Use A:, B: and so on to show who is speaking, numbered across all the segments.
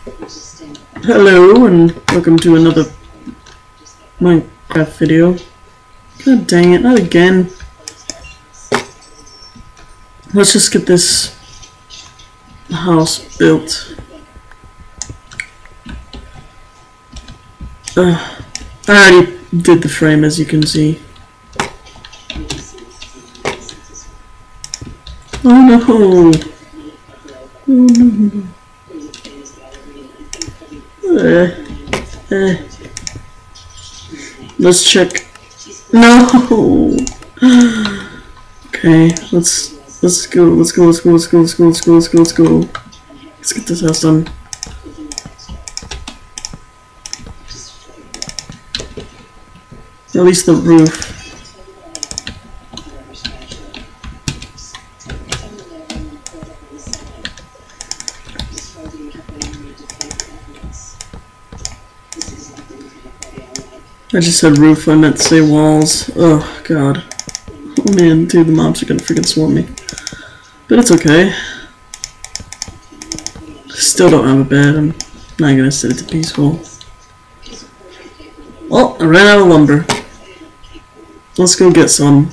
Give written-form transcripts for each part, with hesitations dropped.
A: Hello and welcome to another Minecraft video. God dang it, not again. Let's just get this house built. I already did the frame, as you can see. Oh no! Oh no! Let's check. No. Okay, let's go. Let's go. Let's get this house done. At least the roof. I just said roof, I meant to say walls. Oh god. Oh man, dude, the mobs are gonna freaking swarm me. But it's okay. Still don't have a bed, I'm not gonna set it to peaceful. Well, I ran out of lumber. Let's go get some.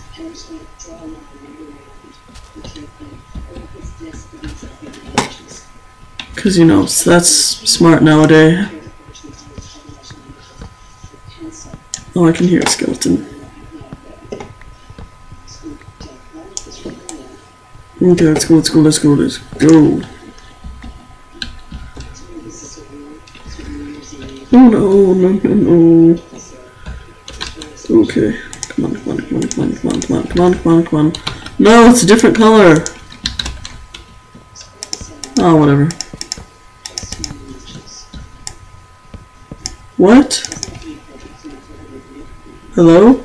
A: Cause you know, that's smart nowadays. Oh, I can hear a skeleton. Okay, let's go. Oh no. Okay. Come on. No, it's a different color. Oh, whatever. What? Hello?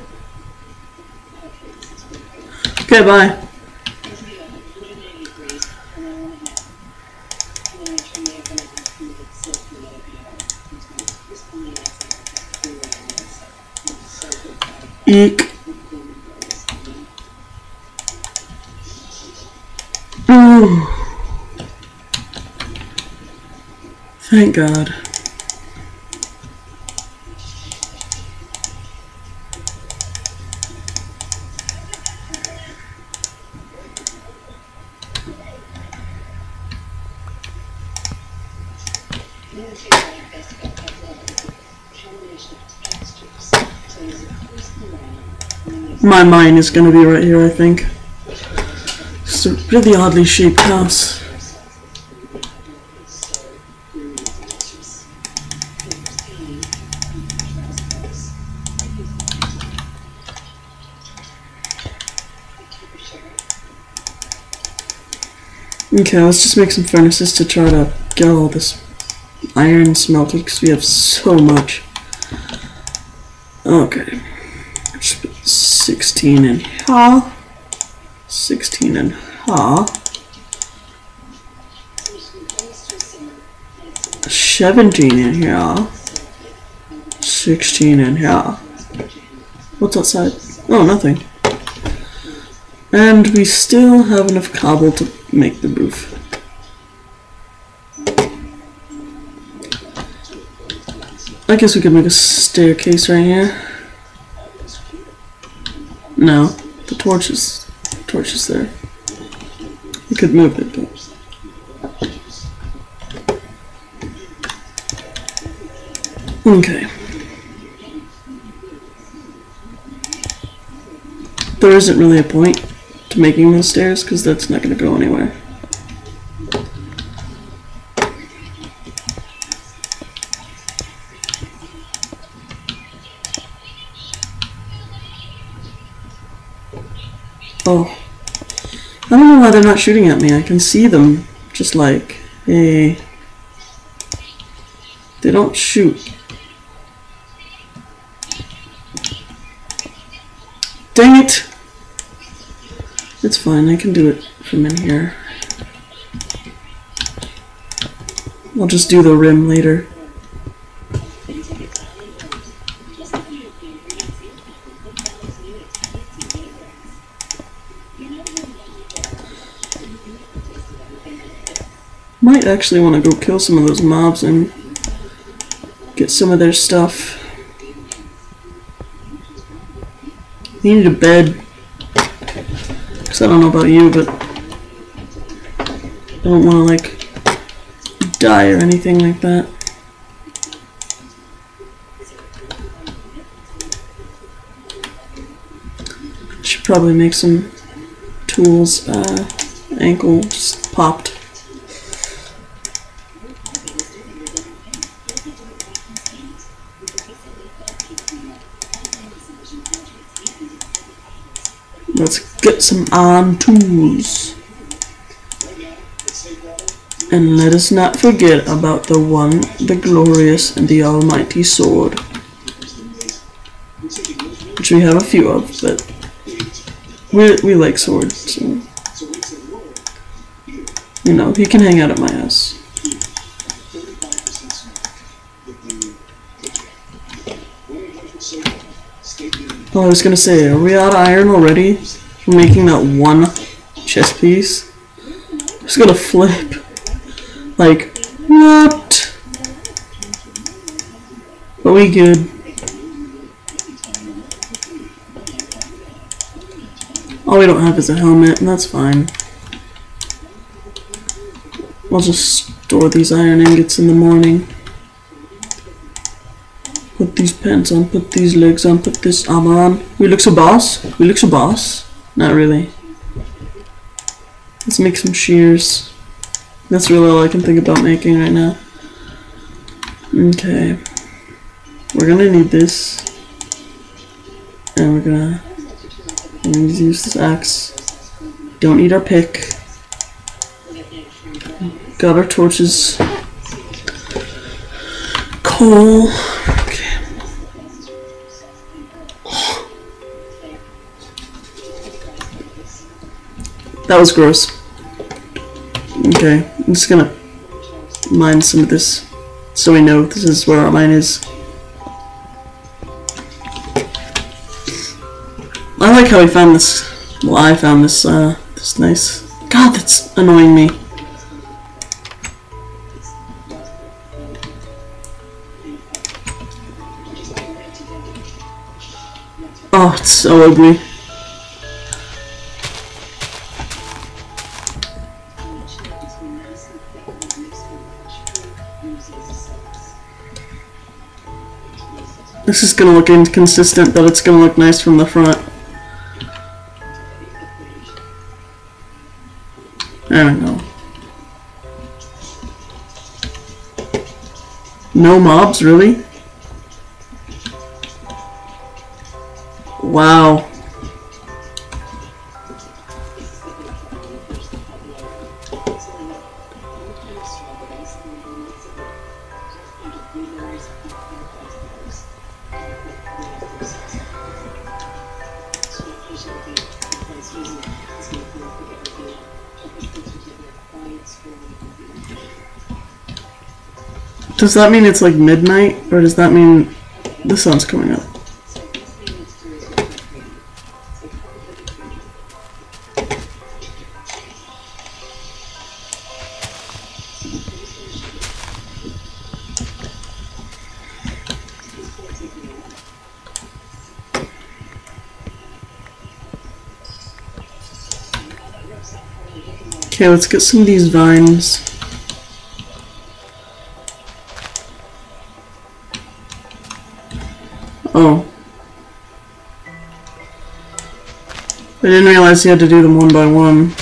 A: Okay, bye. Eek. Ooh. Thank God. My mine is gonna be right here, I think. It's a really oddly shaped house. Okay, let's just make some furnaces to try to get all this iron smelted because we have so much. Okay. Just put 16 in here. 16 in here. 17 in here. 16 in here. What's outside? Oh, nothing. And we still have enough cobble to make the roof. I guess we could make a staircase right here. No, the torch is there. We could move it, but okay. There isn't really a point to making those stairs because that's not going to go anywhere. Oh. I don't know why they're not shooting at me. I can see them. Just like, hey. They don't shoot. Dang it! It's fine, I can do it from in here. I'll just do the rim later. Might might actually want to go kill some of those mobs and get some of their stuff. I need a bed. Because I don't know about you, but I don't want to, like, die or anything like that. Should probably make some tools. Ankle just popped. Let's get some iron tools. And let us not forget about the one, the glorious, and the almighty sword. Which we have a few of, but we like swords, so you know, he can hang out at my house. Oh, I was gonna say, are we out of iron already? For making that one chest piece? I was gonna flip. Like, what? But we good. All we don't have is a helmet, and that's fine. I'll just store these iron ingots in the morning. Put these pants on, put these legs on, put this armor on. We look so boss? We look so boss? Not really. Let's make some shears. That's really all I can think about making right now. Okay. We're gonna need this. And we're gonna use this axe. Don't need our pick. Got our torches. Coal. That was gross. Okay, I'm just gonna mine some of this so we know this is where our mine is. I like how we found this. Well, I found this, this nice. God, that's annoying me. Oh, it's so ugly. This is gonna look inconsistent, but it's gonna look nice from the front. There we go. No mobs, really? Wow. Does that mean it's like midnight, or does that mean the sun's coming up? Okay, let's get some of these vines. Oh. I didn't realize you had to do them one by one.